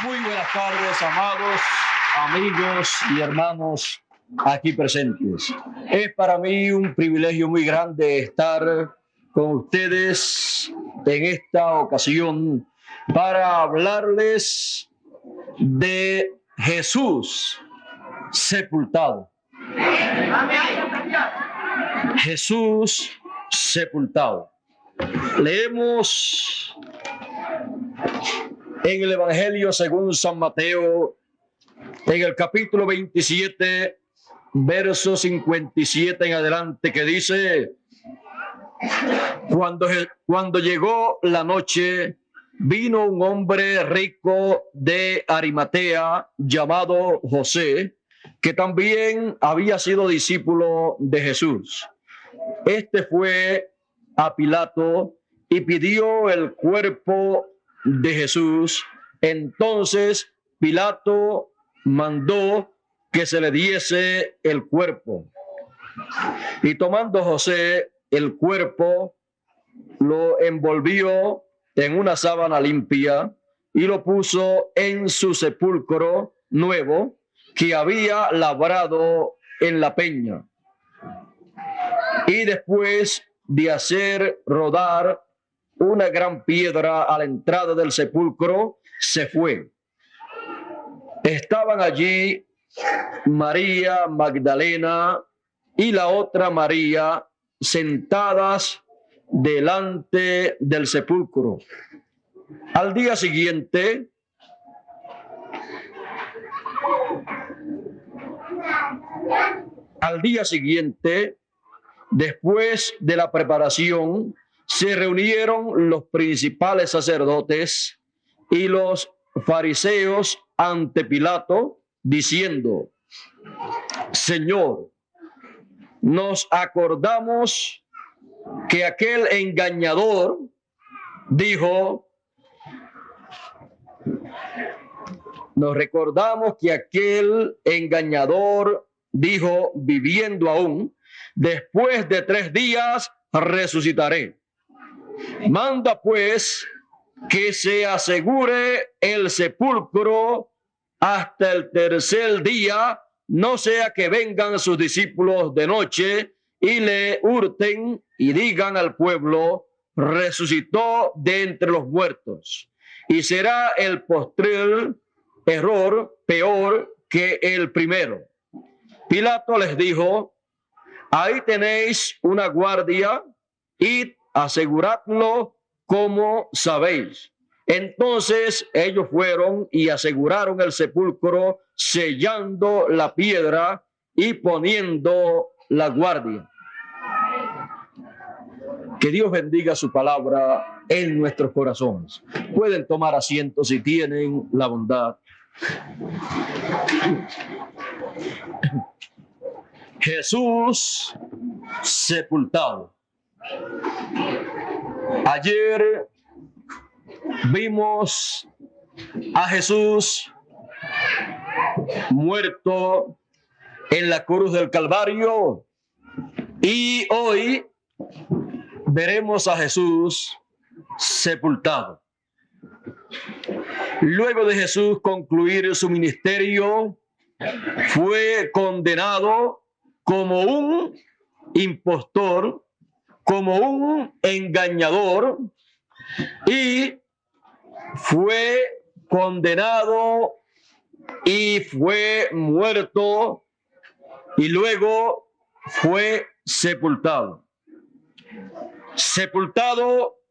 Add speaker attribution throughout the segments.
Speaker 1: Muy buenas tardes, amados amigos y hermanos aquí presentes. Es para mí un privilegio muy grande estar con ustedes en esta ocasión para hablarles de Jesús sepultado. Jesús sepultado. Leemos en el Evangelio según San Mateo, en el capítulo 27, verso 57 en adelante, que dice: cuando llegó la noche, vino un hombre rico de Arimatea llamado José, que también había sido discípulo de Jesús. Este fue a Pilato y pidió el cuerpo de Jesús. Entonces Pilato mandó que se le diese el cuerpo. Y tomando José el cuerpo, lo envolvió en una sábana limpia y lo puso en su sepulcro nuevo que había labrado en la peña. Y después de hacer rodar una gran piedra a la entrada del sepulcro, se fue. Estaban allí María Magdalena y la otra María sentadas delante del sepulcro. Al día siguiente, después de la preparación, se reunieron los principales sacerdotes y los fariseos ante Pilato, diciendo: Señor, nos acordamos que aquel engañador dijo, viviendo aún, después de 3 días resucitaré. Manda pues que se asegure el sepulcro hasta el tercer día, no sea que vengan sus discípulos de noche y le hurten y digan al pueblo: resucitó de entre los muertos. Y será el postrer error peor que el primero. Pilato les dijo: ahí tenéis una guardia, id, aseguradlo como sabéis. Entonces ellos fueron y aseguraron el sepulcro, sellando la piedra y poniendo la guardia. Que Dios bendiga su palabra en nuestros corazones. Pueden tomar asiento si tienen la bondad. Jesús sepultado. Ayer vimos a Jesús muerto en la cruz del Calvario y hoy veremos a Jesús sepultado. Luego de Jesús concluir su ministerio, fue condenado como un impostor, como un engañador, y fue condenado y fue muerto y luego fue sepultado. Sepultado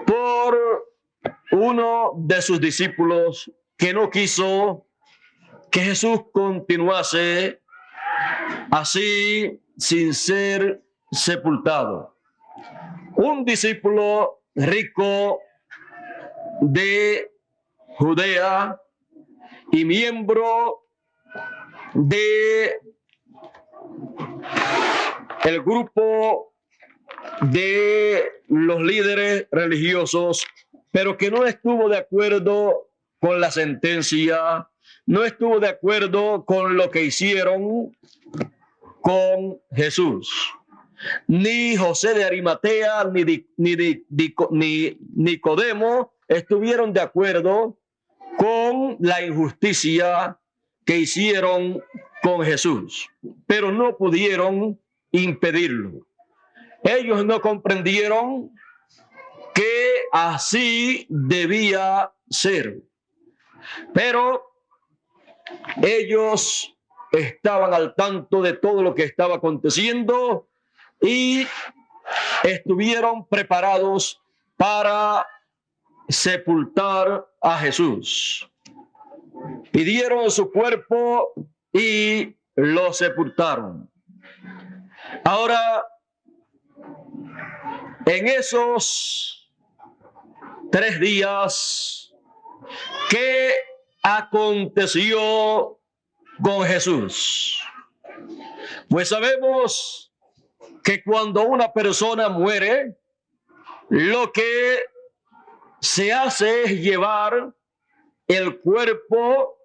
Speaker 1: por uno de sus discípulos que no quiso que Jesús continuase así sin ser sepultado. Un discípulo rico de Judea y miembro de el grupo de los líderes religiosos, pero que no estuvo de acuerdo con la sentencia, no estuvo de acuerdo con lo que hicieron con Jesús. Ni José de Arimatea ni Nicodemo estuvieron de acuerdo con la injusticia que hicieron con Jesús, pero no pudieron impedirlo. Ellos no comprendieron que así debía ser, pero ellos estaban al tanto de todo lo que estaba aconteciendo y estuvieron preparados para sepultar a Jesús. Pidieron su cuerpo y lo sepultaron. Ahora, en esos 3 días, ¿qué aconteció con Jesús? Pues sabemos que cuando una persona muere, lo que se hace es llevar el cuerpo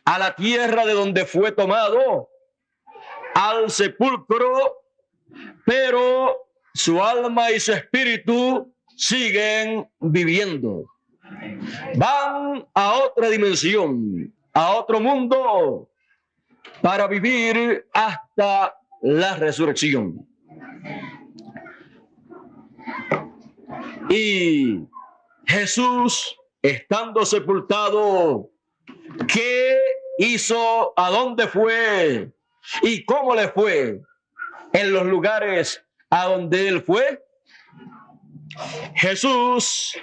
Speaker 1: a la tierra de donde fue tomado, al sepulcro, pero su alma y su espíritu siguen viviendo. Van a otra dimensión, a otro mundo, para vivir hasta la resurrección. Y Jesús, estando sepultado, ¿qué hizo? ¿A dónde fue? ¿Y cómo le fue en los lugares a donde él fue? Jesús,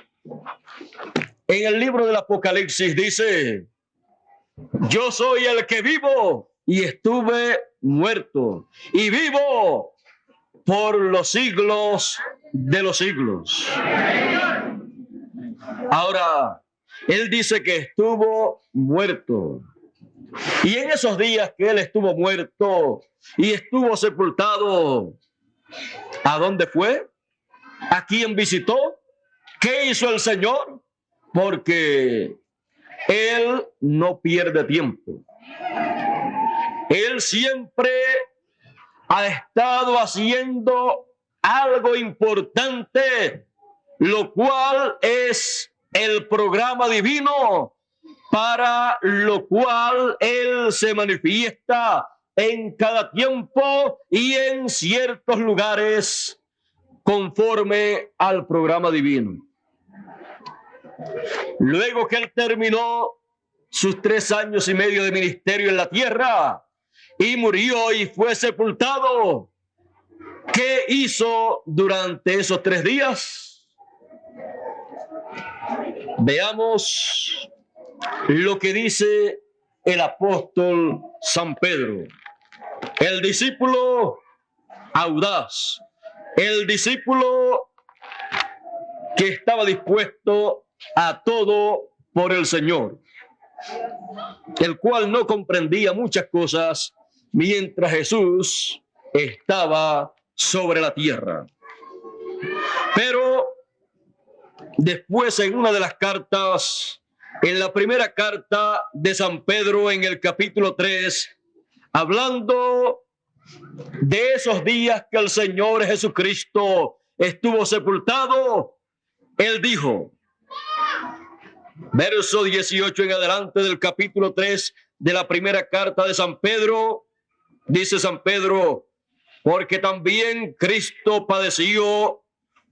Speaker 1: en el libro del Apocalipsis, dice: yo soy el que vivo y estuve muerto, y vivo por los siglos de los siglos. Ahora, él dice que estuvo muerto. Y en esos días que él estuvo muerto y estuvo sepultado, ¿a dónde fue? ¿A quién visitó? ¿Qué hizo el Señor? Porque él no pierde tiempo. Él siempre ha estado haciendo algo importante, lo cual es el programa divino, para lo cual él se manifiesta en cada tiempo y en ciertos lugares conforme al programa divino. Luego que él terminó sus 3 años y medio de ministerio en la tierra y murió y fue sepultado, ¿qué hizo durante esos 3 días? Veamos lo que dice el apóstol San Pedro, el discípulo audaz, el discípulo que estaba dispuesto a todo por el Señor, el cual no comprendía muchas cosas mientras Jesús estaba sobre la tierra. Pero después, en una de las cartas, en la primera carta de San Pedro, en el capítulo 3, hablando de esos días que el Señor Jesucristo estuvo sepultado, él dijo, verso 18 en adelante del capítulo 3 de la primera carta de San Pedro, dice San Pedro: porque también Cristo padeció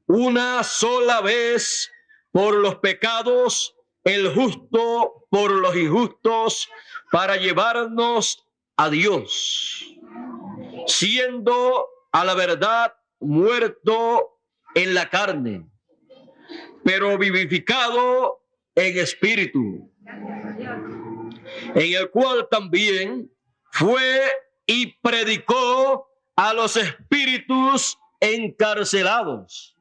Speaker 1: una sola vez por los pecados, el justo por los injustos, para llevarnos a Dios, siendo a la verdad muerto en la carne, pero vivificado en espíritu, en el cual también fue y predicó a los espíritus encarcelados,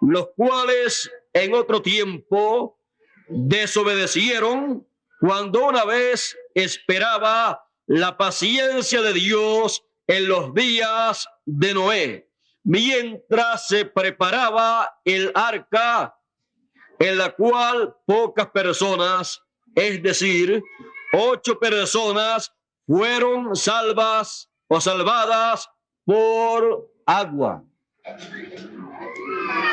Speaker 1: los cuales en otro tiempo desobedecieron cuando una vez esperaba la paciencia de Dios en los días de Noé, mientras se preparaba el arca, en la cual pocas personas, es decir, 8 personas, fueron salvas o salvadas por agua.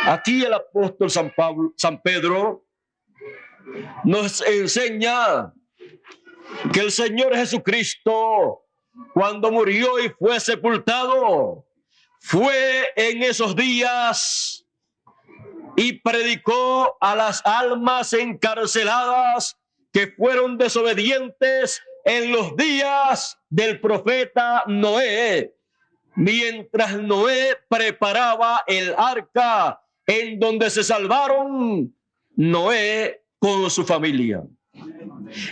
Speaker 1: Aquí el apóstol San Pedro nos enseña que el Señor Jesucristo, cuando murió y fue sepultado, fue en esos días y predicó a las almas encarceladas que fueron desobedientes en los días del profeta Noé, mientras Noé preparaba el arca en donde se salvaron Noé con su familia.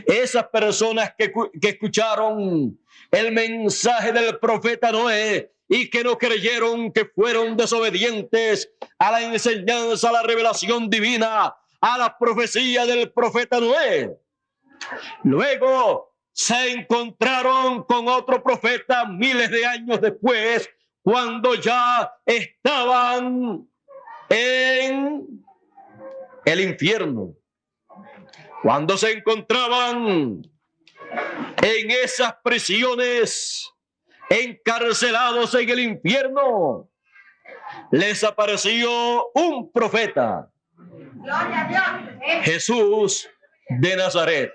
Speaker 1: Esas personas que escucharon el mensaje del profeta Noé y que no creyeron, que fueron desobedientes a la enseñanza, a la revelación divina, a la profecía del profeta Noé. Luego se encontraron con otro profeta miles de años después, cuando ya estaban en el infierno. Cuando se encontraban en esas prisiones, encarcelados en el infierno, les apareció un profeta, Jesús de Nazaret.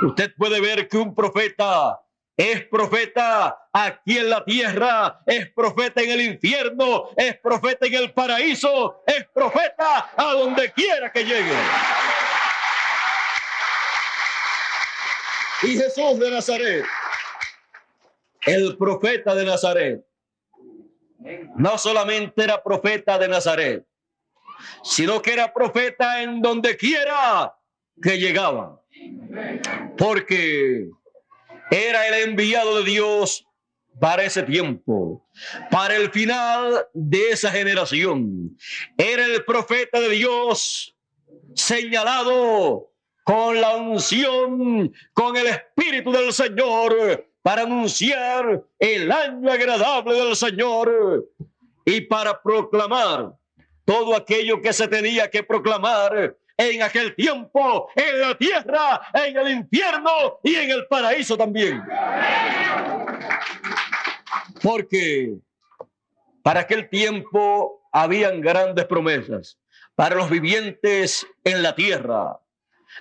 Speaker 1: Usted puede ver que un profeta es profeta aquí en la tierra, es profeta en el infierno, es profeta en el paraíso, es profeta a donde quiera que llegue. Y Jesús de Nazaret, el profeta de Nazaret, no solamente era profeta de Nazaret, sino que era profeta en donde quiera que llegaba, porque era el enviado de Dios para ese tiempo, para el final de esa generación. Era el profeta de Dios señalado con la unción, con el Espíritu del Señor, para anunciar el año agradable del Señor y para proclamar todo aquello que se tenía que proclamar en aquel tiempo, en la tierra, en el infierno y en el paraíso también. Porque para aquel tiempo habían grandes promesas para los vivientes en la tierra,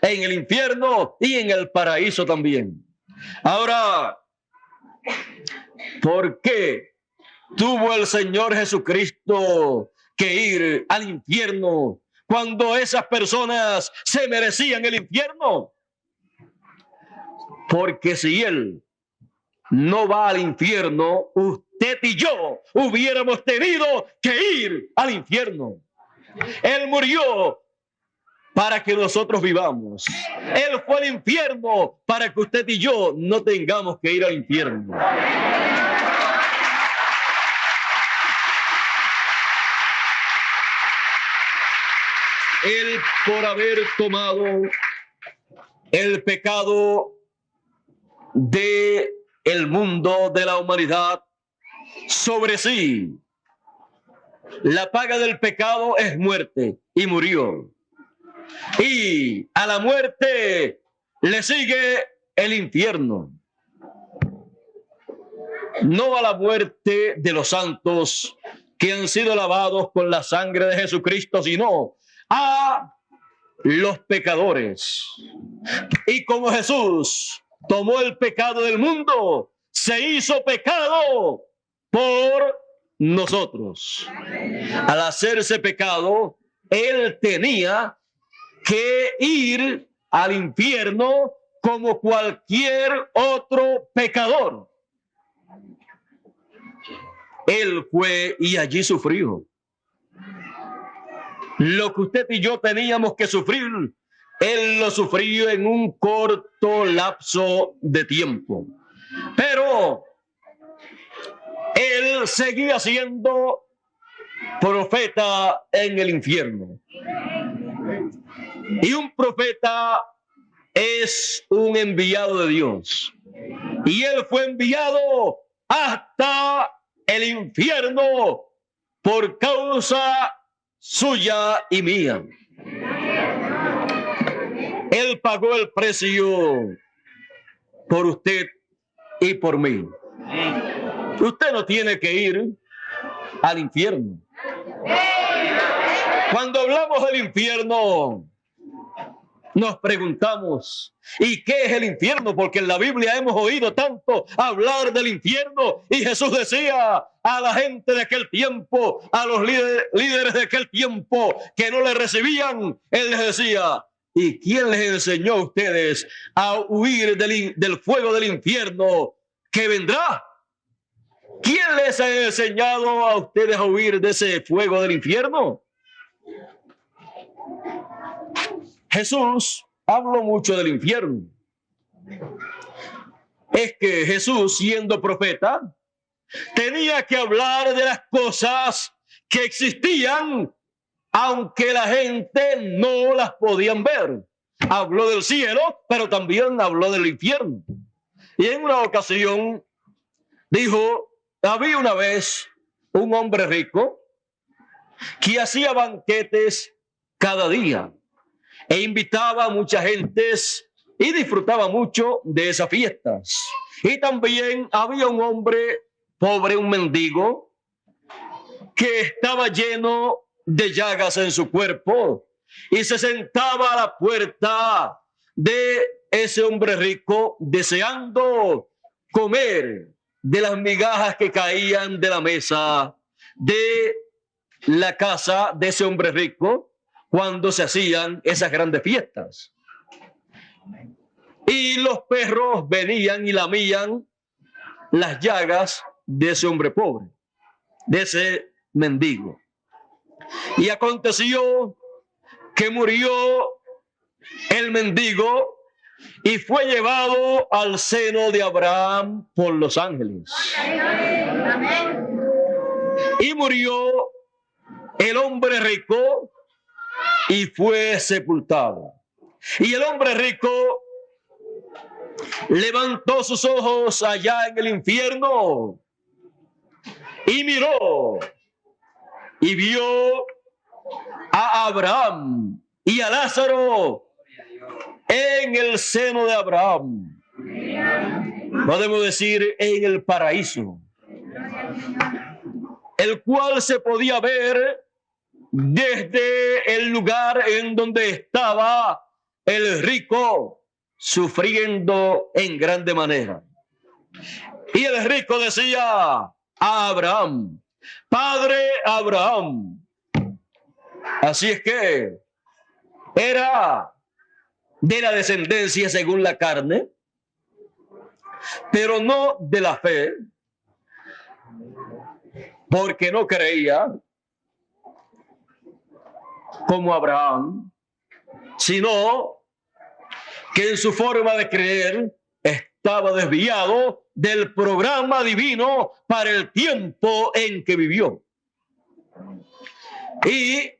Speaker 1: en el infierno y en el paraíso también. Ahora, ¿por qué tuvo el Señor Jesucristo que ir al infierno cuando esas personas se merecían el infierno? Porque si Él no va al infierno, usted y yo hubiéramos tenido que ir al infierno. Él murió para que nosotros vivamos. Él fue al infierno para que usted y yo no tengamos que ir al infierno. Él, por haber tomado el pecado del mundo, de la humanidad, sobre sí. La paga del pecado es muerte, y murió. Y a la muerte le sigue el infierno. No a la muerte de los santos que han sido lavados con la sangre de Jesucristo, sino a los pecadores. Y como Jesús tomó el pecado del mundo, se hizo pecado por nosotros. Al hacerse pecado, Él tenía que ir al infierno como cualquier otro pecador. Él fue y allí sufrió lo que usted y yo teníamos que sufrir. Él lo sufrió en un corto lapso de tiempo, pero Él seguía siendo profeta en el infierno. Y un profeta es un enviado de Dios. Y Él fue enviado hasta el infierno por causa suya y mía. Él pagó el precio por usted y por mí. Usted no tiene que ir al infierno. Cuando hablamos del infierno, Nos preguntamos, ¿y qué es el infierno? Porque en la Biblia hemos oído tanto hablar del infierno y Jesús decía a la gente de aquel tiempo, a los líderes de aquel tiempo que no le recibían, Él les decía, ¿y quién les enseñó a ustedes a huir del fuego del infierno que vendrá? ¿Quién les ha enseñado a ustedes a huir de ese fuego del infierno? Jesús habló mucho del infierno. Es que Jesús, siendo profeta, tenía que hablar de las cosas que existían, aunque la gente no las podían ver. Habló del cielo, pero también habló del infierno. Y en una ocasión dijo, había una vez un hombre rico que hacía banquetes cada día e invitaba a mucha gente y disfrutaba mucho de esas fiestas. Y también había un hombre pobre, un mendigo, que estaba lleno de llagas en su cuerpo y se sentaba a la puerta de ese hombre rico deseando comer de las migajas que caían de la mesa de la casa de ese hombre rico cuando se hacían esas grandes fiestas. Y los perros venían y lamían las llagas de ese hombre pobre, de ese mendigo. Y aconteció que murió el mendigo y fue llevado al seno de Abraham por los ángeles. Y murió el hombre rico y fue sepultado. Y el hombre rico levantó sus ojos allá en el infierno y miró y vio a Abraham y a Lázaro en el seno de Abraham. Podemos decir en el paraíso, el cual se podía ver desde el lugar en donde estaba el rico sufriendo en grande manera. Y el rico decía a Abraham, Padre Abraham. Así es que era de la descendencia según la carne, pero no de la fe, porque no creía como Abraham, sino que en su forma de creer estaba desviado del programa divino para el tiempo en que vivió. Y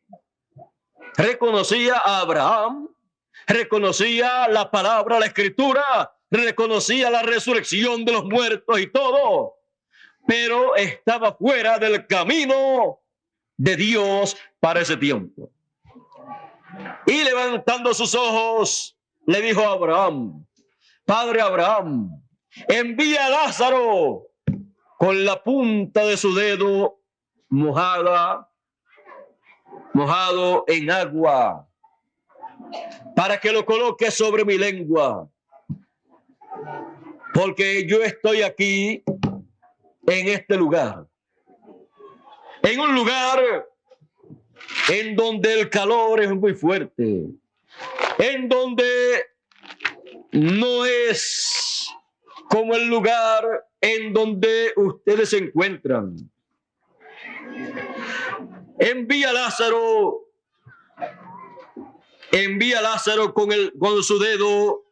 Speaker 1: reconocía a Abraham, reconocía la palabra, la escritura, reconocía la resurrección de los muertos y todo, pero estaba fuera del camino de Dios para ese tiempo. Y levantando sus ojos, le dijo a Abraham, Padre Abraham, envía a Lázaro con la punta de su dedo mojado en agua, para que lo coloque sobre mi lengua, porque yo estoy aquí en este lugar, en un lugar en donde el calor es muy fuerte, en donde no es como el lugar en donde ustedes se encuentran. Envía a Lázaro con su dedo,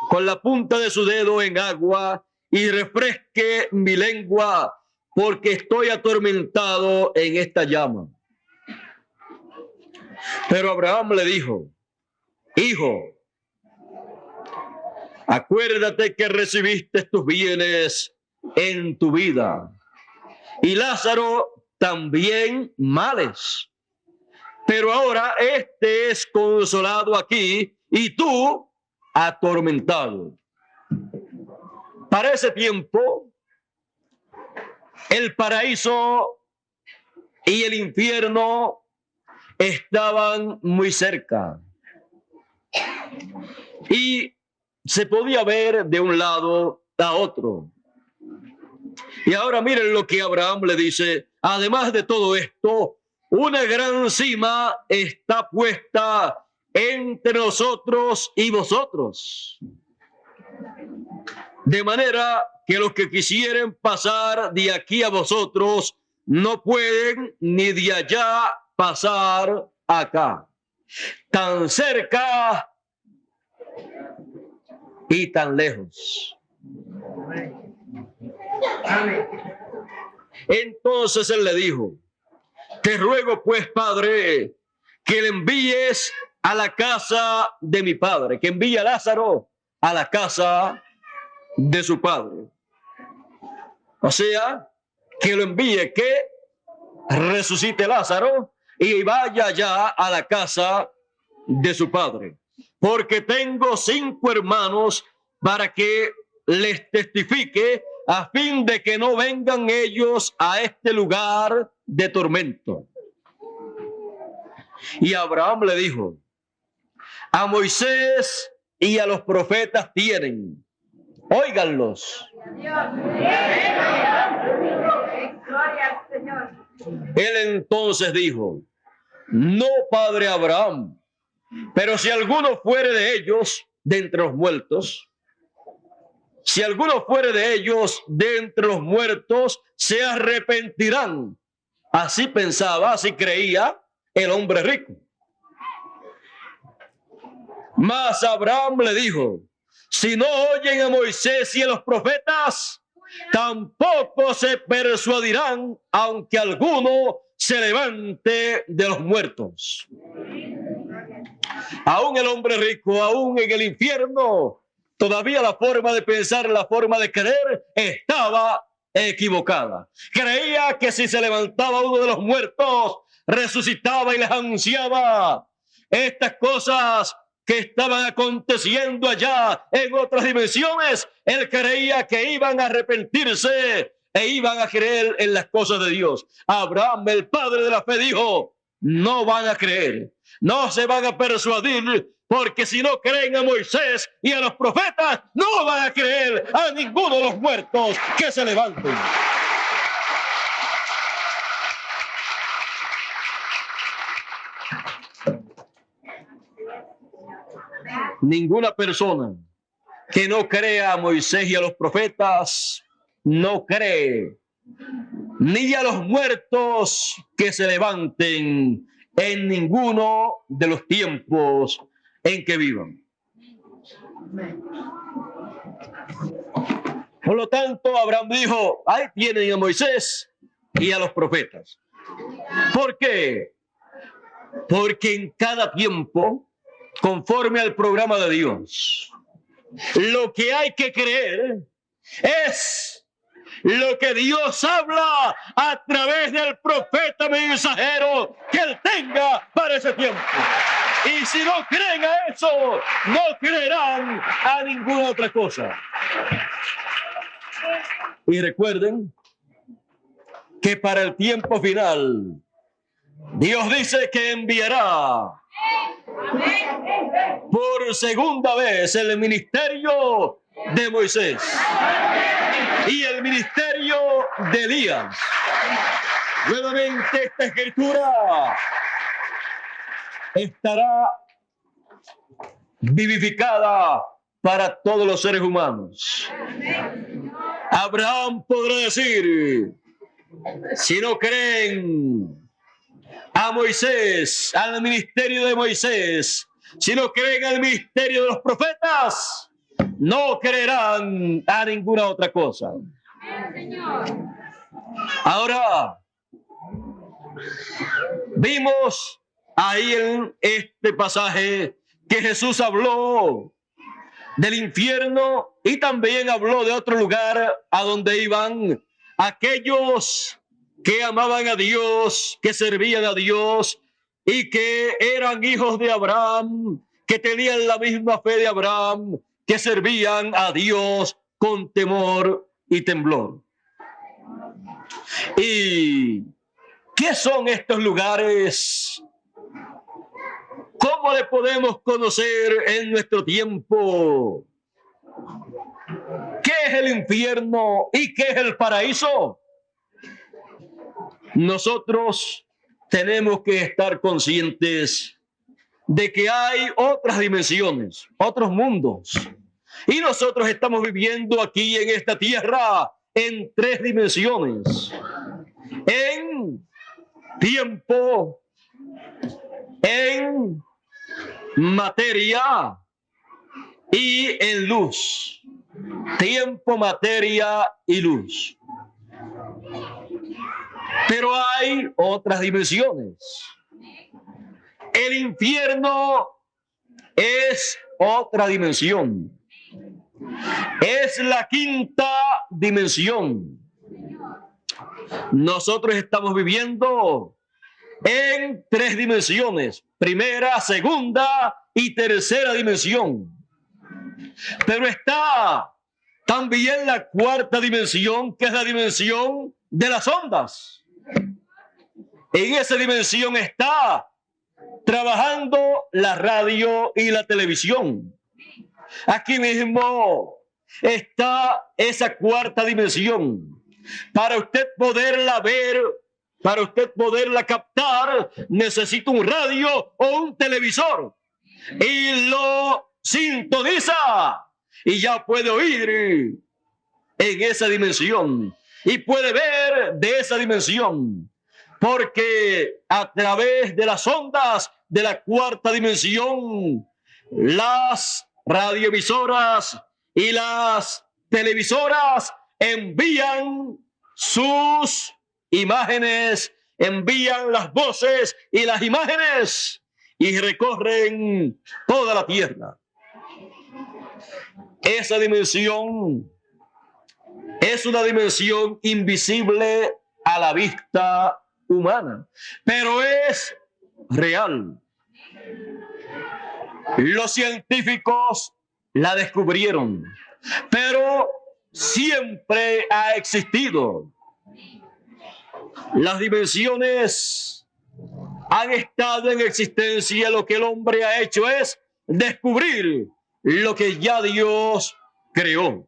Speaker 1: con la punta de su dedo en agua y refresque mi lengua, porque estoy atormentado en esta llama. Pero Abraham le dijo, hijo, acuérdate que recibiste tus bienes en tu vida y Lázaro también males. Pero ahora este es consolado aquí y tú atormentado. Para ese tiempo, el paraíso y el infierno estaban muy cerca. y se podía ver de un lado a otro. Y ahora miren lo que Abraham le dice. Además de todo esto, una gran cima está puesta entre nosotros y vosotros. De manera que los que quisieren pasar de aquí a vosotros no pueden, ni de allá pasar acá. Tan cerca y tan lejos. Entonces él le dijo: te ruego pues, Padre, que le envíes a la casa de mi padre, que envíe a Lázaro a la casa de su padre. O sea, que lo envíe, que resucite Lázaro y vaya ya a la casa de su padre. Porque tengo 5 hermanos para que les testifique, a fin de que no vengan ellos a este lugar de tormento. Y Abraham le dijo: a Moisés y a los profetas tienen, óiganlos. Él entonces dijo: no, padre Abraham, pero si alguno fuere de ellos de entre los muertos, si alguno fuere de ellos de entre los muertos, se arrepentirán. Así pensaba, así creía el hombre rico. Mas Abraham le dijo: si no oyen a Moisés y a los profetas, tampoco se persuadirán, aunque alguno se levante de los muertos. Aún el hombre rico, aún en el infierno, todavía la forma de pensar, la forma de creer estaba equivocada. Creía que si se levantaba uno de los muertos, resucitaba y les anunciaba estas cosas que estaban aconteciendo allá en otras dimensiones. Él creía que iban a arrepentirse e iban a creer en las cosas de Dios. Abraham, el padre de la fe, dijo: no van a creer, no se van a persuadir, porque si no creen a Moisés y a los profetas, no van a creer a ninguno de los muertos que se levanten. Ninguna persona que no crea a Moisés y a los profetas no cree ni a los muertos que se levanten en ninguno de los tiempos en que vivan. Por lo tanto, Abraham dijo: ahí tienen a Moisés y a los profetas. ¿Por qué? Porque en cada tiempo, conforme al programa de Dios, lo que hay que creer es lo que Dios habla a través del profeta mensajero que él tenga para ese tiempo. Y si no creen a eso, no creerán a ninguna otra cosa. Y recuerden que para el tiempo final, Dios dice que enviará por segunda vez el ministerio de Moisés y el ministerio de Elías. Nuevamente esta escritura estará vivificada para todos los seres humanos. Abraham podrá decir: si no creen a Moisés, al ministerio de Moisés, si no creen al ministerio de los profetas, no creerán a ninguna otra cosa. Ahora, vimos ahí en este pasaje que Jesús habló del infierno y también habló de otro lugar a donde iban aquellos que amaban a Dios, que servían a Dios y que eran hijos de Abraham, que tenían la misma fe de Abraham, que servían a Dios con temor y temblor. ¿Y qué son estos lugares? ¿Cómo ¿Cómo le podemos conocer en nuestro tiempo? ¿Qué es el infierno y qué es el paraíso? Nosotros tenemos que estar conscientes de que hay otras dimensiones, otros mundos. Y nosotros estamos viviendo aquí en esta tierra en 3 dimensiones. En tiempo, en materia y en luz. Tiempo, materia y luz. Pero hay otras dimensiones. El infierno es otra dimensión. Es la 5ª dimensión. Nosotros estamos viviendo en 3 dimensiones. 1ª, 2ª y 3ª dimensión. Pero está también la 4ª dimensión, que es la dimensión de las ondas. En esa dimensión está trabajando la radio y la televisión. Aquí mismo está esa 4ª dimensión. Para usted poderla ver, para usted poderla captar, necesita un radio o un televisor. Y lo sintoniza y ya puede oír en esa dimensión. Y puede ver de esa dimensión. Porque a través de las ondas de la 4ª dimensión, las radioemisoras y las televisoras envían sus imágenes, envían las voces y las imágenes y recorren toda la tierra. Esa dimensión es una dimensión invisible a la vista humana, pero es real. Los científicos la descubrieron, pero siempre ha existido. Las dimensiones han estado en existencia. Lo que el hombre ha hecho es descubrir lo que ya Dios creó.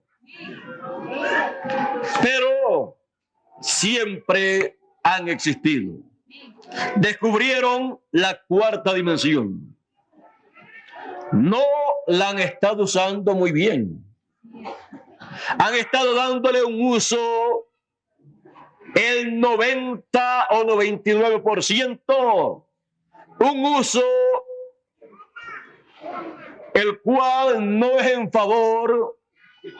Speaker 1: Pero siempre han existido. Descubrieron la 4ª dimensión. No la han estado usando muy bien. Han estado dándole un uso el 90 o 99%. Un uso el cual no es en favor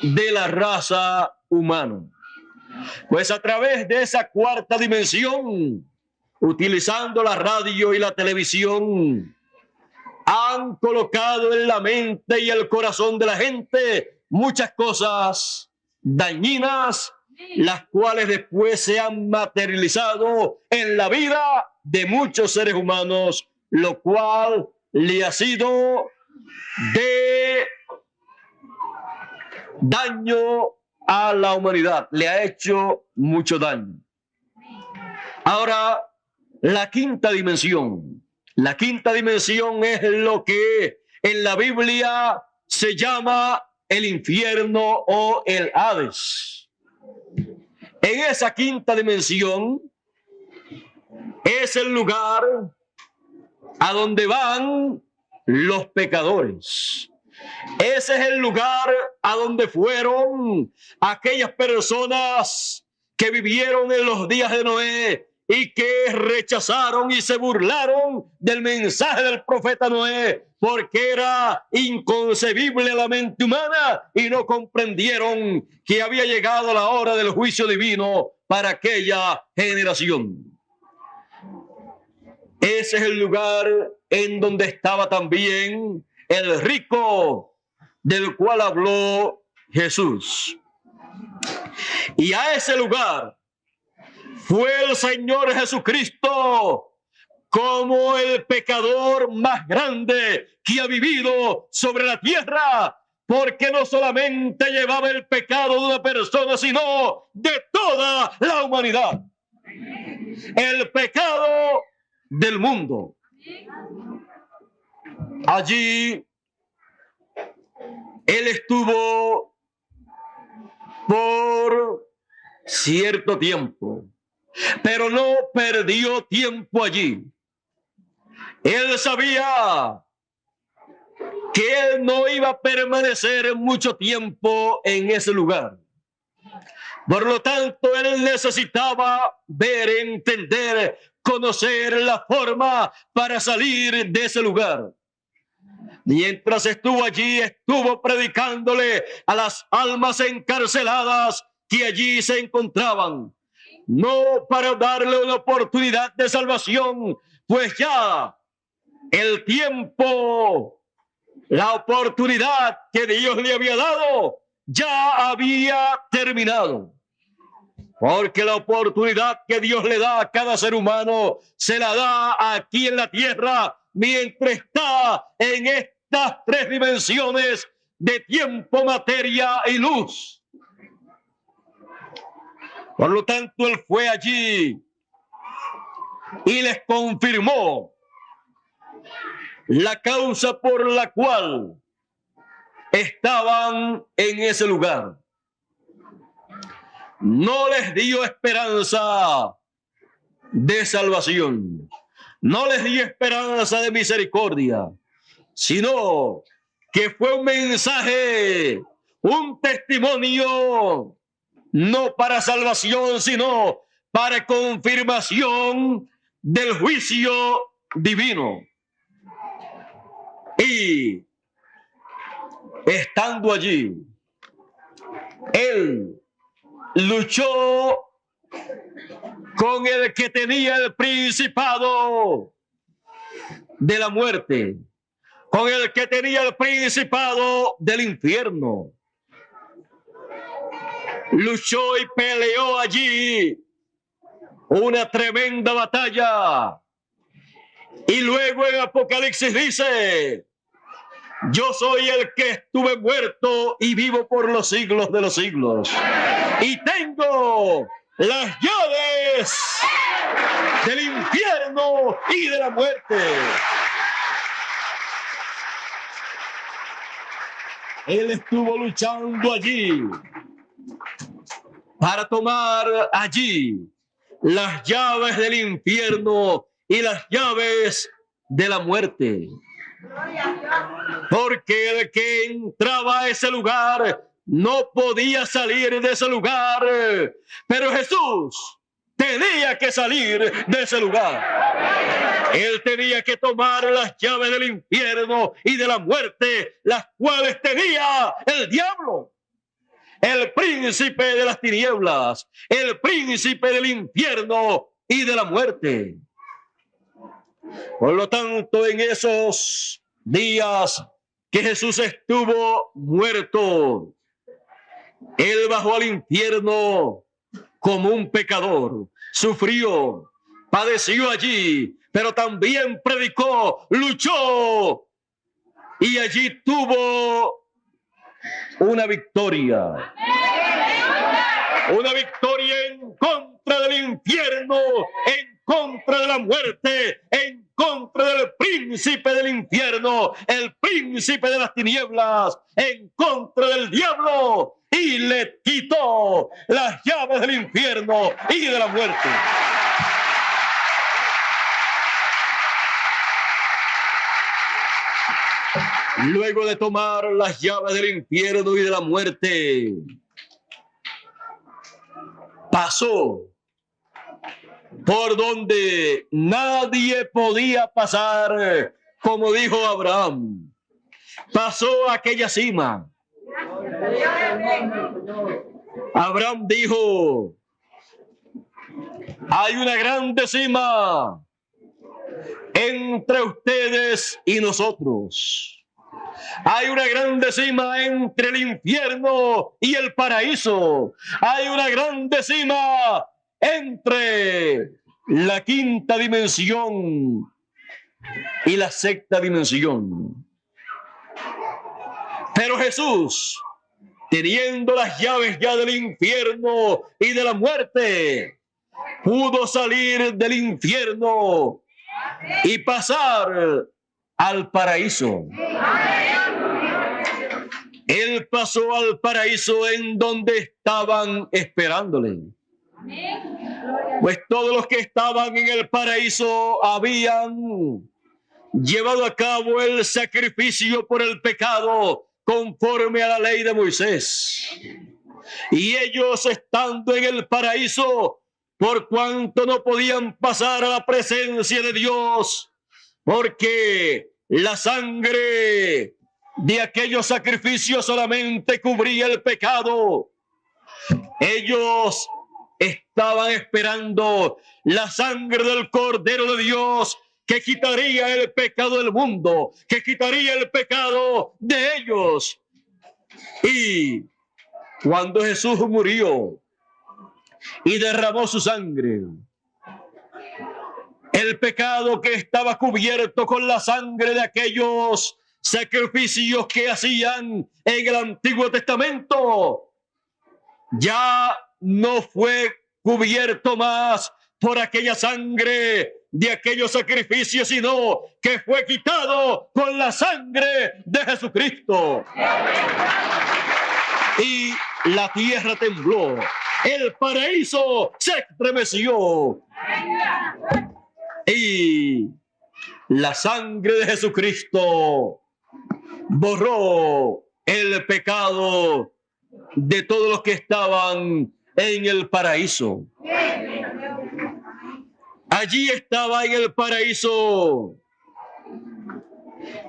Speaker 1: de la raza humana. Pues a través de esa 4ª dimensión, utilizando la radio y la televisión, han colocado en la mente y el corazón de la gente muchas cosas dañinas, las cuales después se han materializado en la vida de muchos seres humanos, lo cual le ha sido de daño a la humanidad, le ha hecho mucho daño. Ahora, la 5ª dimensión. La 5ª dimensión es lo que en la Biblia se llama el infierno o el Hades. En esa 5ª dimensión es el lugar a donde van los pecadores. Ese es el lugar a donde fueron aquellas personas que vivieron en los días de Noé y que rechazaron y se burlaron del mensaje del profeta Noé, porque era inconcebible a la mente humana y no comprendieron que había llegado la hora del juicio divino para aquella generación. Ese es el lugar en donde estaba también el rico del cual habló Jesús. Y a ese lugar fue el Señor Jesucristo como el pecador más grande que ha vivido sobre la tierra, porque no solamente llevaba el pecado de una persona, sino de toda la humanidad. El pecado del mundo. Allí él estuvo por cierto tiempo, pero no perdió tiempo allí. Él sabía que él no iba a permanecer mucho tiempo en ese lugar. Por lo tanto, él necesitaba ver, entender, conocer la forma para salir de ese lugar. Mientras estuvo allí, estuvo predicándole a las almas encarceladas que allí se encontraban. No para darle una oportunidad de salvación, pues ya el tiempo, la oportunidad que Dios le había dado, ya había terminado. Porque la oportunidad que Dios le da a cada ser humano se la da aquí en la tierra mientras está en estas tres dimensiones de tiempo, materia y luz. Por lo tanto, él fue allí y les confirmó la causa por la cual estaban en ese lugar. No les dio esperanza de salvación, no les dio esperanza de misericordia, sino que fue un mensaje, un testimonio, no para salvación, sino para confirmación del juicio divino. Y estando allí, él luchó con el que tenía el principado de la muerte, con el que tenía el principado del infierno. Luchó y peleó allí una tremenda batalla. Y luego en Apocalipsis dice: yo soy el que estuve muerto y vivo por los siglos de los siglos. Y tengo las llaves del infierno y de la muerte. Él estuvo luchando allí para tomar allí las llaves del infierno y las llaves de la muerte. Porque el que entraba a ese lugar no podía salir de ese lugar, pero Jesús tenía que salir de ese lugar. Él tenía que tomar las llaves del infierno y de la muerte, las cuales tenía el diablo, el príncipe de las tinieblas, el príncipe del infierno y de la muerte. Por lo tanto, en esos días que Jesús estuvo muerto, él bajó al infierno como un pecador, sufrió, padeció allí, pero también predicó, luchó y allí tuvo una victoria. Una victoria en contra del infierno, en contra de la muerte, en contra del príncipe del infierno, el príncipe de las tinieblas, en contra del diablo, y le quitó las llaves del infierno y de la muerte. Luego de tomar las llaves del infierno y de la muerte, pasó por donde nadie podía pasar, como dijo Abraham. Pasó a aquella cima. Abraham dijo: hay una grande cima entre ustedes y nosotros. Hay una grande cima entre el infierno y el paraíso. Hay una grande cima entre la quinta dimensión y la sexta dimensión. Pero Jesús, teniendo las llaves ya del infierno y de la muerte, pudo salir del infierno y pasar al paraíso. Él pasó al paraíso en donde estaban esperándole. Pues todos los que estaban en el paraíso habían llevado a cabo el sacrificio por el pecado conforme a la ley de Moisés. Y ellos, estando en el paraíso, por cuanto no podían pasar a la presencia de Dios, porque la sangre de aquellos sacrificios solamente cubría el pecado, ellos estaban esperando la sangre del Cordero de Dios, que quitaría el pecado del mundo, que quitaría el pecado de ellos. Y cuando Jesús murió y derramó su sangre, el pecado que estaba cubierto con la sangre de aquellos sacrificios que hacían en el Antiguo Testamento, ya no fue cubierto más por aquella sangre de aquellos sacrificios, sino que fue quitado con la sangre de Jesucristo. Y la tierra tembló, el paraíso se estremeció, y la sangre de Jesucristo borró el pecado de todos los que estaban en el paraíso. Allí estaba en el paraíso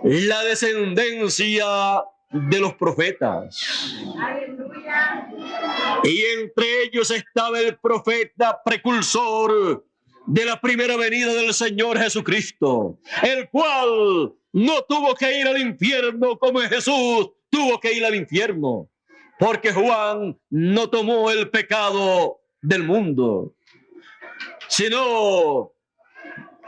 Speaker 1: la descendencia de los profetas. Y entre ellos estaba el profeta precursor de la primera venida del Señor Jesucristo, el cual no tuvo que ir al infierno como Jesús tuvo que ir al infierno, porque Juan no tomó el pecado del mundo, sino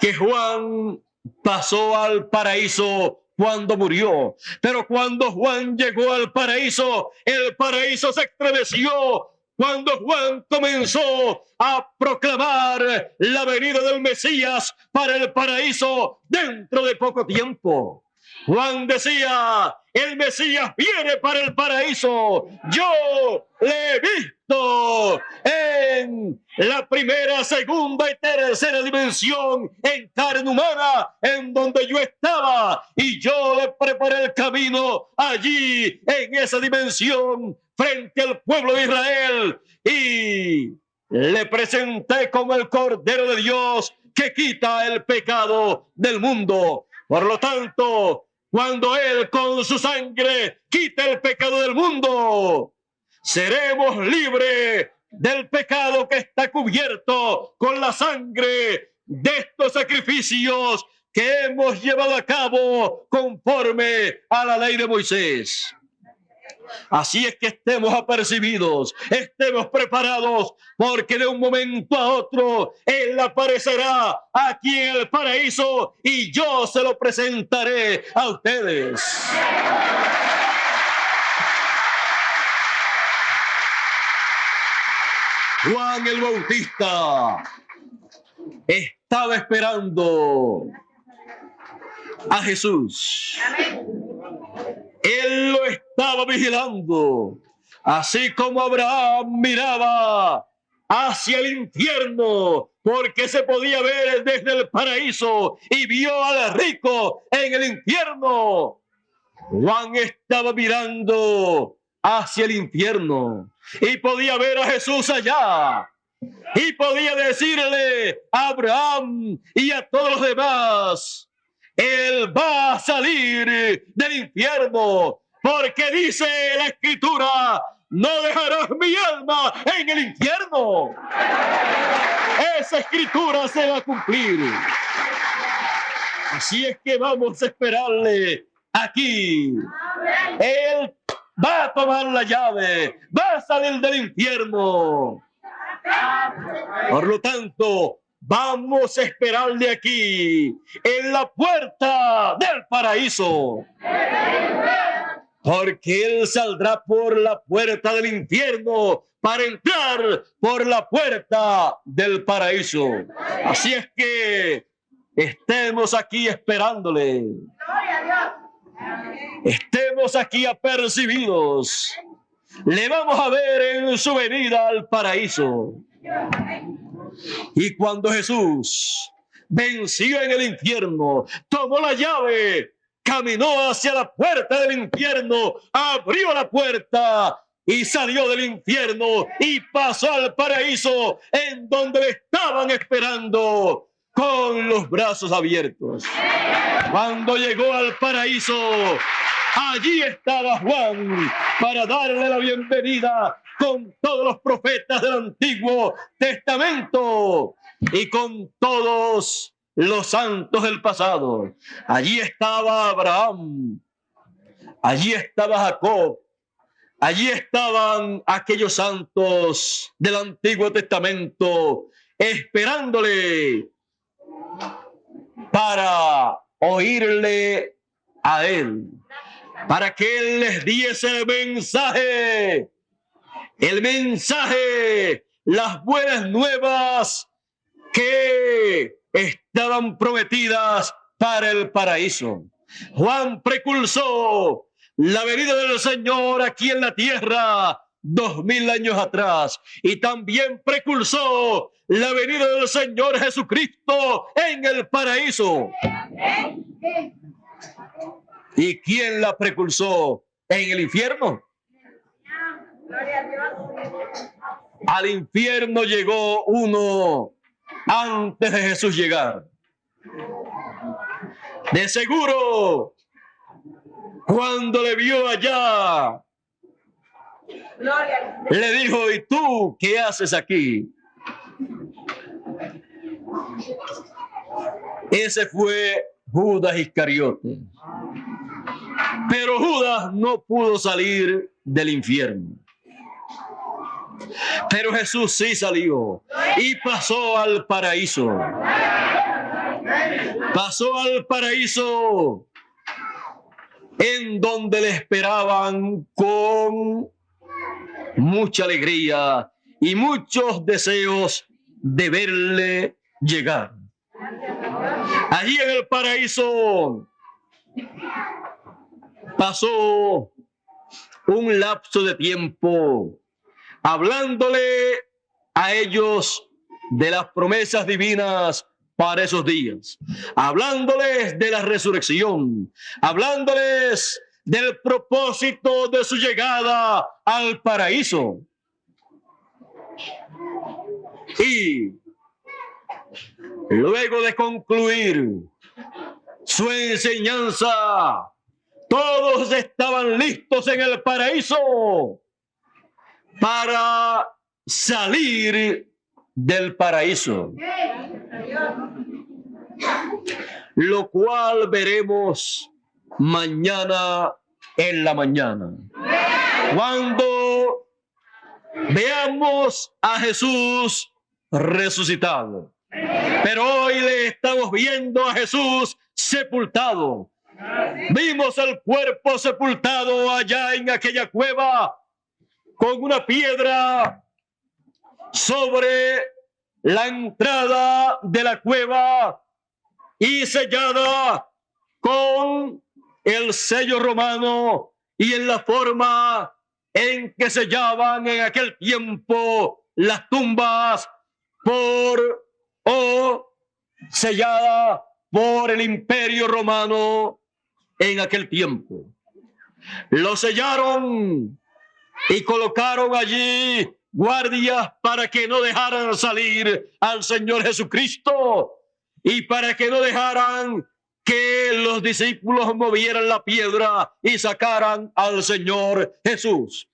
Speaker 1: que Juan pasó al paraíso cuando murió. Pero cuando Juan llegó al paraíso, el paraíso se estremeció cuando Juan comenzó a proclamar la venida del Mesías para el paraíso dentro de poco tiempo. Juan decía: el Mesías viene para el paraíso. Yo le he visto en la primera, segunda y tercera dimensión en carne humana, en donde yo estaba, y yo le preparé el camino allí en esa dimensión frente al pueblo de Israel, y le presenté como el Cordero de Dios que quita el pecado del mundo. Por lo tanto, cuando Él con su sangre quita el pecado del mundo, seremos libres del pecado que está cubierto con la sangre de estos sacrificios que hemos llevado a cabo conforme a la ley de Moisés. Así es que estemos apercibidos, estemos preparados, porque de un momento a otro Él aparecerá aquí en el paraíso y yo se lo presentaré a ustedes. Juan el Bautista estaba esperando a Jesús. Él lo estaba vigilando, así como Abraham miraba hacia el infierno, porque se podía ver desde el paraíso y vio al rico en el infierno. Juan estaba mirando hacia el infierno y podía ver a Jesús allá, y podía decirle a Abraham y a todos los demás: Él va a salir del infierno, porque dice la Escritura: no dejarás mi alma en el infierno. Esa Escritura se va a cumplir. Así es que vamos a esperarle aquí. Él va a tomar la llave, va a salir del infierno. Por lo tanto, vamos a esperarle aquí, en la puerta del paraíso, porque Él saldrá por la puerta del infierno para entrar por la puerta del paraíso. Así es que estemos aquí esperándole. Estemos aquí apercibidos. Le vamos a ver en su venida al paraíso. Y cuando Jesús venció en el infierno, tomó la llave, caminó hacia la puerta del infierno, abrió la puerta y salió del infierno y pasó al paraíso, en donde le estaban esperando con los brazos abiertos. Cuando llegó al paraíso, allí estaba Juan para darle la bienvenida con todos los profetas del Antiguo Testamento y con todos los santos del pasado. Allí estaba Abraham, allí estaba Jacob, allí estaban aquellos santos del Antiguo Testamento esperándole para oírle a él, para que él les diese el mensaje, las buenas nuevas que estaban prometidas para el paraíso. Juan precursó la venida del Señor aquí en la tierra 2000 años atrás, y también precursó la venida del Señor Jesucristo en el paraíso. ¿Y quién la precursó en el infierno? Al infierno llegó uno antes de Jesús llegar. De seguro, cuando le vio allá, le dijo: ¿y tú qué haces aquí? Ese fue Judas Iscariote. Pero Judas no pudo salir del infierno. Pero Jesús sí salió y pasó al paraíso. Pasó al paraíso, en donde le esperaban con mucha alegría y muchos deseos de verle llegar. Allí en el paraíso pasó un lapso de tiempo hablándole a ellos de las promesas divinas para esos días, hablándoles de la resurrección, hablándoles del propósito de su llegada al paraíso. Y luego de concluir su enseñanza, todos estaban listos en el paraíso para salir del paraíso, lo cual veremos mañana en la mañana, cuando veamos a Jesús resucitado. Pero hoy le estamos viendo a Jesús sepultado. Vimos el cuerpo sepultado allá en aquella cueva, con una piedra sobre la entrada de la cueva y sellada con el sello romano, y en la forma en que sellaban en aquel tiempo las tumbas sellada por el Imperio Romano en aquel tiempo. Lo sellaron y colocaron allí guardias para que no dejaran salir al Señor Jesucristo y para que no dejaran que los discípulos movieran la piedra y sacaran al Señor Jesús.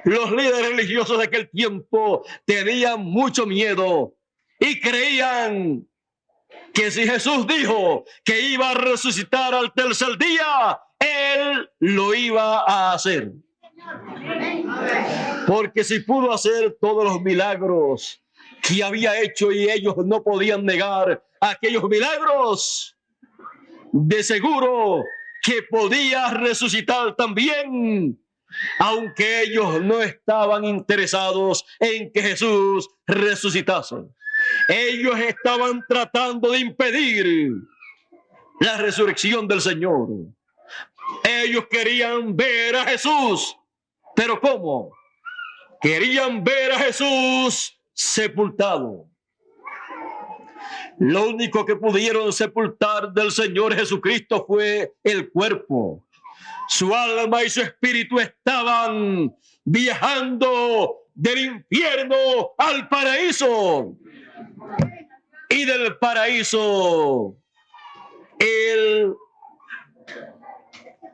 Speaker 1: Los líderes religiosos de aquel tiempo tenían mucho miedo y creían que si Jesús dijo que iba a resucitar al tercer día, Él lo iba a hacer. Porque si pudo hacer todos los milagros que había hecho y ellos no podían negar aquellos milagros, de seguro que podía resucitar también, aunque ellos no estaban interesados en que Jesús resucitase. Ellos estaban tratando de impedir la resurrección del Señor. Ellos querían ver a Jesús. ¿Pero cómo? Querían ver a Jesús sepultado. Lo único que pudieron sepultar del Señor Jesucristo fue el cuerpo. Su alma y su espíritu estaban viajando del infierno al paraíso. Y del paraíso, él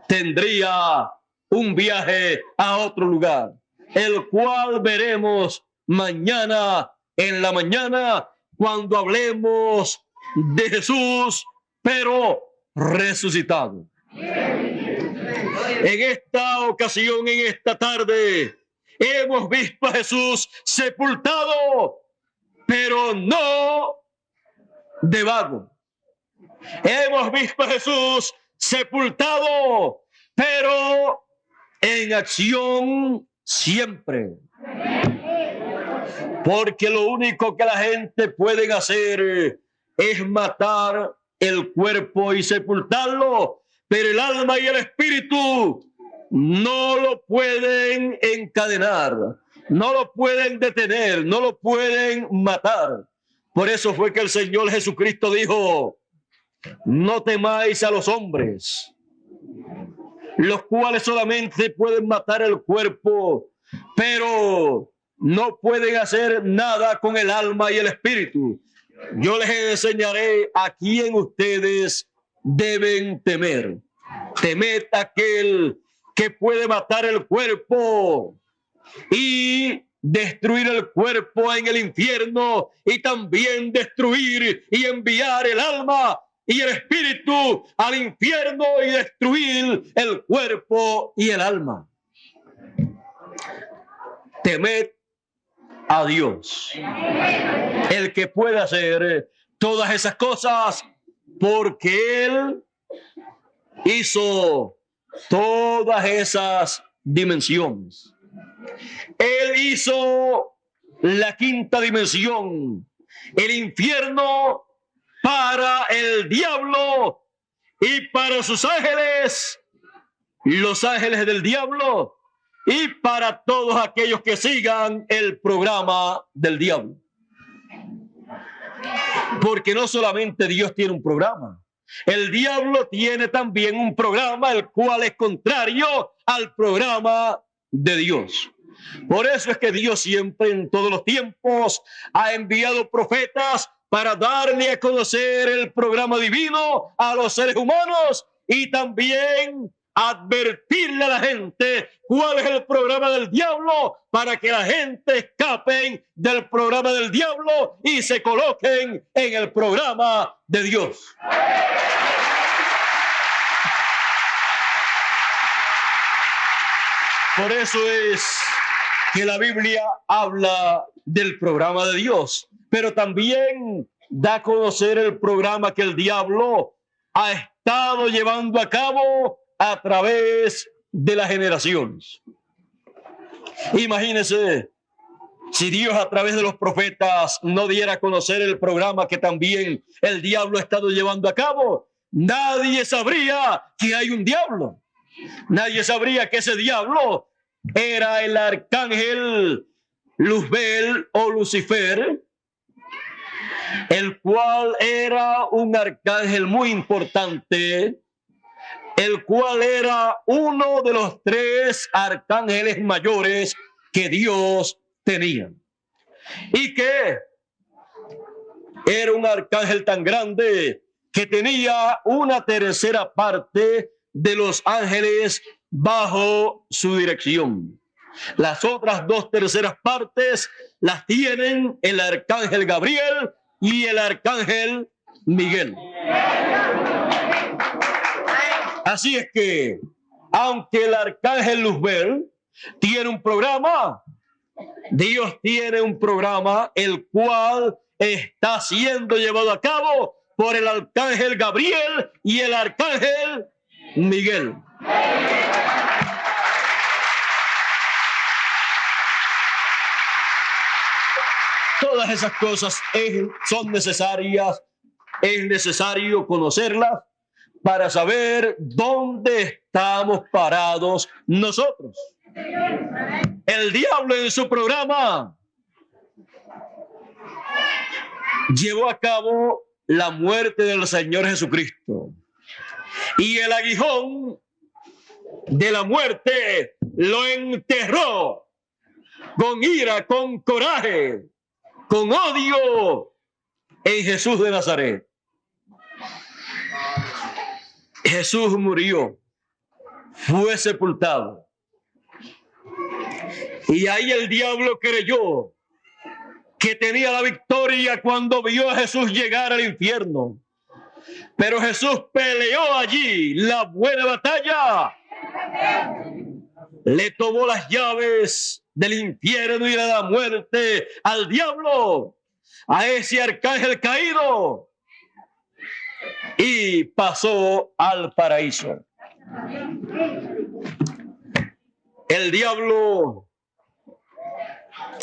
Speaker 1: tendría un viaje a otro lugar, el cual veremos mañana en la mañana cuando hablemos de Jesús, pero resucitado. En esta ocasión, en esta tarde, hemos visto a Jesús sepultado, pero no de vago. Hemos visto a Jesús sepultado, pero en acción siempre. Porque lo único que la gente puede hacer es matar el cuerpo y sepultarlo, pero el alma y el espíritu no lo pueden encadenar, no lo pueden detener, no lo pueden matar. Por eso fue que el Señor Jesucristo dijo: no temáis a los hombres, los cuales solamente pueden matar el cuerpo, pero no pueden hacer nada con el alma y el espíritu. Yo les enseñaré a quién ustedes deben temer. Temed a aquel que puede matar el cuerpo y destruir el cuerpo en el infierno, y también destruir y enviar el alma y el espíritu al infierno y destruir el cuerpo y el alma. Temed a Dios, el que puede hacer todas esas cosas, porque Él hizo todas esas dimensiones. Él hizo la quinta dimensión, el infierno, para el diablo y para sus ángeles, los ángeles del diablo, y para todos aquellos que sigan el programa del diablo. Porque no solamente Dios tiene un programa, el diablo tiene también un programa, el cual es contrario al programa de Dios. Por eso es que Dios siempre, en todos los tiempos, ha enviado profetas para darle a conocer el programa divino a los seres humanos, y también advertirle a la gente cuál es el programa del diablo, para que la gente escapen del programa del diablo y se coloquen en el programa de Dios. Por eso es que la Biblia habla del programa de Dios, pero también da a conocer el programa que el diablo ha estado llevando a cabo a través de las generaciones. Imagínense si Dios a través de los profetas no diera a conocer el programa que también el diablo ha estado llevando a cabo. Nadie sabría que hay un diablo. Nadie sabría que ese diablo era el arcángel Luzbel o Lucifer, el cual era un arcángel muy importante, el cual era uno de los 3 arcángeles mayores que Dios tenía. Y que era un arcángel tan grande que tenía 1/3 parte de los ángeles bajo su dirección. Las otras 2/3 partes las tienen el arcángel Gabriel y el arcángel Miguel. Así es que, aunque el arcángel Luzbel tiene un programa, Dios tiene un programa el cual está siendo llevado a cabo por el arcángel Gabriel y el arcángel Miguel. Todas esas cosas son necesarias, es necesario conocerlas para saber dónde estamos parados nosotros. El diablo en su programa llevó a cabo la muerte del Señor Jesucristo. Y el aguijón de la muerte lo enterró con ira, con coraje, con odio en Jesús de Nazaret. Jesús murió, fue sepultado. Y ahí el diablo creyó que tenía la victoria cuando vio a Jesús llegar al infierno. Pero Jesús peleó allí la buena batalla. Le tomó las llaves del infierno y de la muerte al diablo, a ese arcángel caído, y pasó al paraíso. El diablo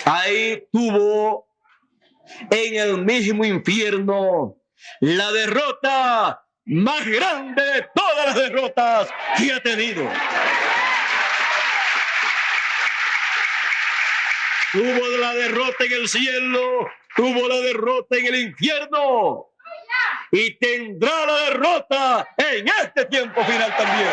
Speaker 1: ahí tuvo en el mismo infierno la derrota más grande de todas las derrotas que ha tenido. Tuvo la derrota en el cielo, tuvo la derrota en el infierno y tendrá la derrota en este tiempo final también.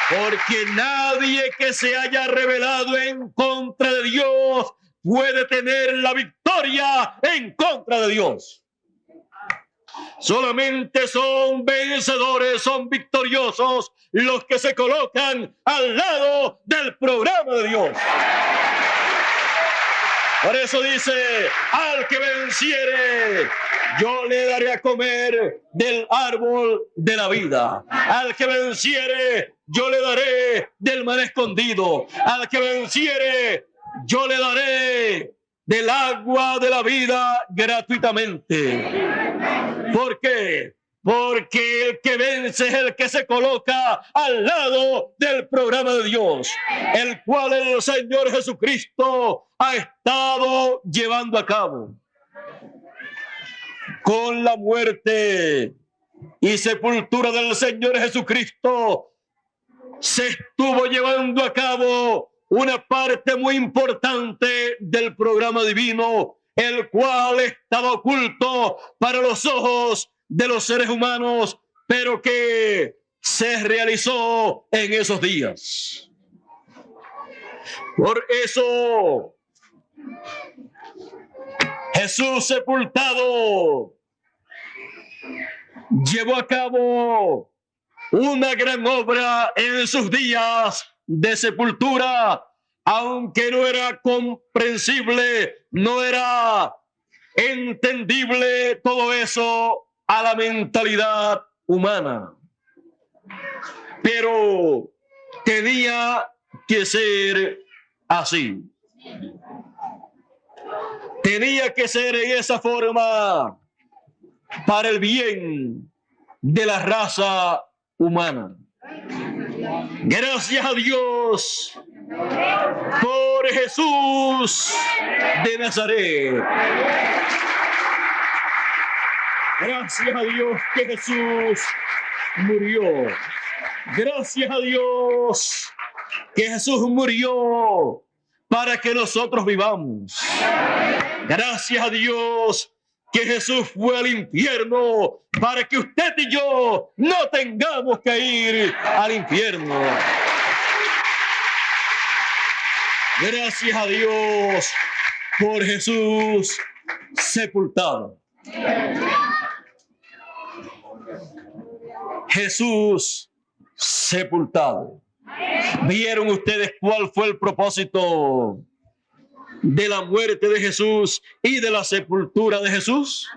Speaker 1: Porque nadie que se haya rebelado en contra de Dios puede tener la victoria en contra de Dios. Solamente son vencedores, son victoriosos los que se colocan al lado del programa de Dios. Por eso dice, al que venciere, yo le daré a comer del árbol de la vida. Al que venciere, yo le daré del maná escondido. Al que venciere, yo le daré del agua de la vida gratuitamente. ¿Por qué? Porque el que vence es el que se coloca al lado del programa de Dios, el cual el Señor Jesucristo ha estado llevando a cabo. Con la muerte y sepultura del Señor Jesucristo se estuvo llevando a cabo una parte muy importante del programa divino, el cual estaba oculto para los ojos de los seres humanos, pero que se realizó en esos días. Por eso, Jesús sepultado llevó a cabo una gran obra en sus días de sepultura, aunque no era comprensible, no era entendible todo eso a la mentalidad humana. Pero tenía que ser así. Tenía que ser en esa forma para el bien de la raza humana. Gracias a Dios por Jesús de Nazaret. Gracias a Dios que Jesús murió. Gracias a Dios que Jesús murió para que nosotros vivamos. Gracias a Dios que Jesús fue al infierno para que usted y yo no tengamos que ir al infierno. Gracias a Dios por Jesús sepultado. Jesús sepultado. ¿Vieron ustedes cuál fue el propósito de la muerte de Jesús y de la sepultura de Jesús?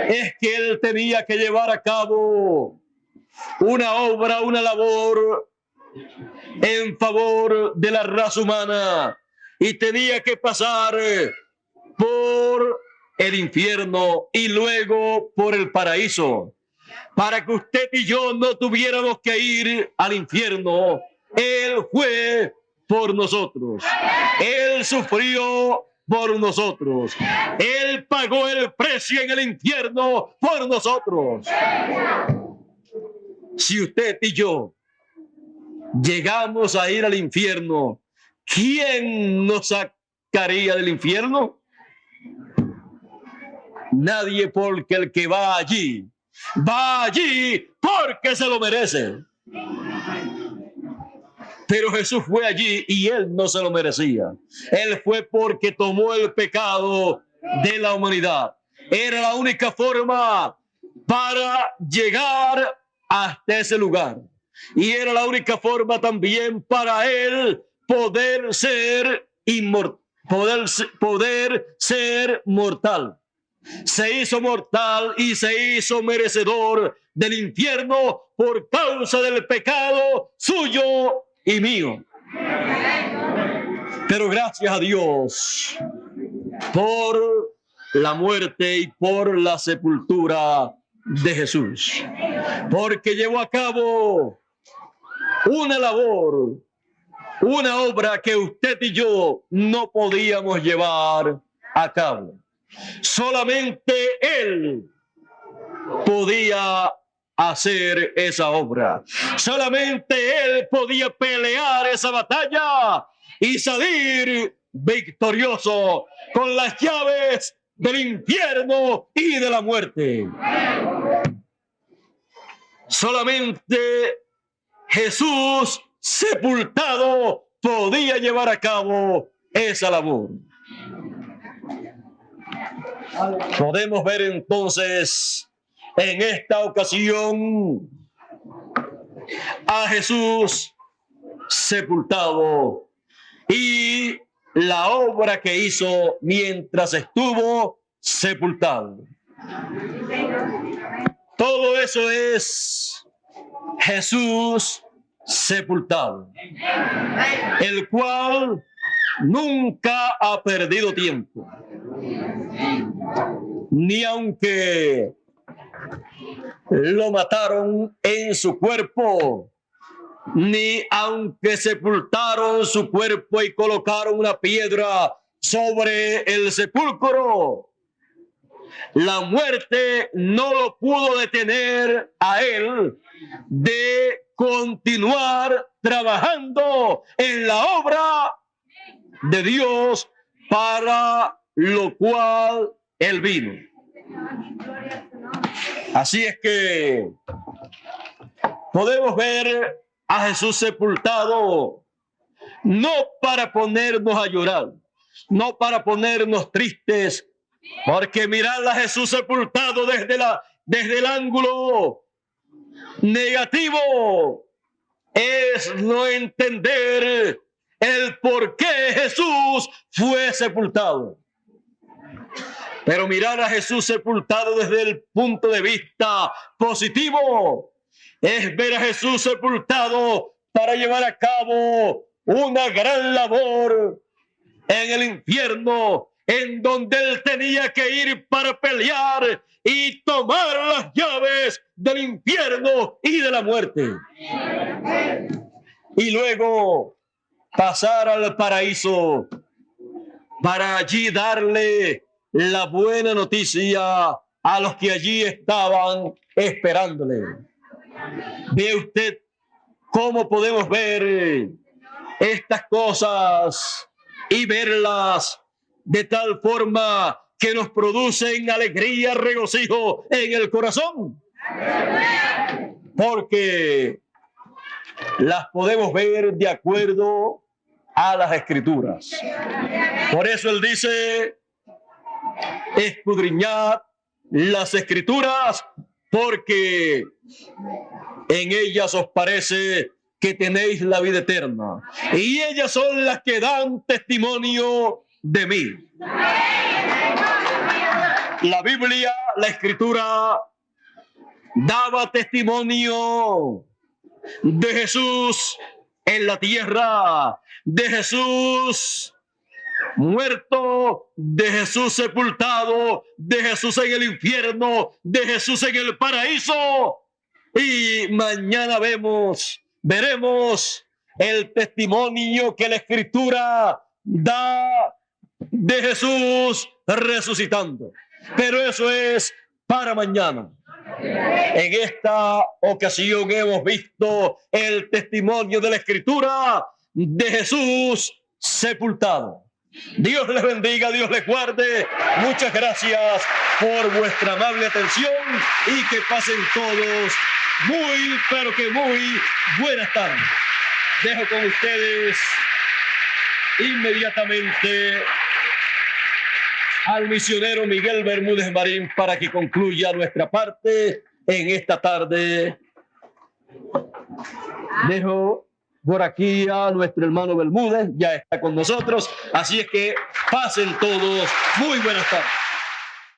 Speaker 1: Es que él tenía que llevar a cabo una obra, una labor en favor de la raza humana y tenía que pasar por el infierno y luego por el paraíso. Para que usted y yo no tuviéramos que ir al infierno, él fue por nosotros. Él sufrió por nosotros. Él pagó el precio en el infierno por nosotros. Si usted y yo llegamos a ir al infierno, ¿quién nos sacaría del infierno? Nadie, porque el que va allí porque se lo merece. Pero Jesús fue allí y él no se lo merecía. Él fue porque tomó el pecado de la humanidad. Era la única forma para llegar hasta ese lugar. Y era la única forma también para él poder ser inmortal, poder ser mortal. Se hizo mortal y se hizo merecedor del infierno por causa del pecado suyo y mío. Pero gracias a Dios por la muerte y por la sepultura de Jesús, porque llevó a cabo una labor, una obra que usted y yo no podíamos llevar a cabo. Solamente Él podía hacer esa obra. Solamente Él podía pelear esa batalla y salir victorioso con las llaves del infierno y de la muerte. Solamente Jesús sepultado podía llevar a cabo esa labor. Podemos ver entonces en esta ocasión a Jesús sepultado y la obra que hizo mientras estuvo sepultado. Todo eso es Jesús sepultado, el cual nunca ha perdido tiempo. Ni aunque lo mataron en su cuerpo, ni aunque sepultaron su cuerpo y colocaron una piedra sobre el sepulcro, la muerte no lo pudo detener a él de continuar trabajando en la obra de Dios para lo cual él vino. Así es que podemos ver a Jesús sepultado, no para ponernos a llorar, no para ponernos tristes, porque mirar a Jesús sepultado desde el ángulo negativo es no entender el por qué Jesús fue sepultado. Pero mirar a Jesús sepultado desde el punto de vista positivo es ver a Jesús sepultado para llevar a cabo una gran labor en el infierno, en donde él tenía que ir para pelear y tomar las llaves del infierno y de la muerte. Y luego pasar al paraíso para allí darle la buena noticia a los que allí estaban esperándole. Ve usted cómo podemos ver estas cosas y verlas de tal forma que nos producen alegría, regocijo en el corazón. Porque las podemos ver de acuerdo a las Escrituras. Por eso él dice: escudriñad las Escrituras, porque en ellas os parece que tenéis la vida eterna, y ellas son las que dan testimonio de mí. La Biblia, la Escritura, daba testimonio de Jesús en la tierra, de Jesús muerto, de Jesús sepultado, de Jesús en el infierno, de Jesús en el paraíso. Y mañana veremos el testimonio que la Escritura da de Jesús resucitando. Pero eso es para mañana. En esta ocasión hemos visto el testimonio de la Escritura de Jesús sepultado. Dios les bendiga, Dios les guarde. Muchas gracias por vuestra amable atención y que pasen todos muy, pero que muy buenas tardes. Dejo con ustedes inmediatamente al misionero Miguel Bermúdez Marín para que concluya nuestra parte en esta tarde. Dejo por aquí a nuestro hermano Bermúdez, ya está con nosotros, así es que pasen todos muy buenas tardes.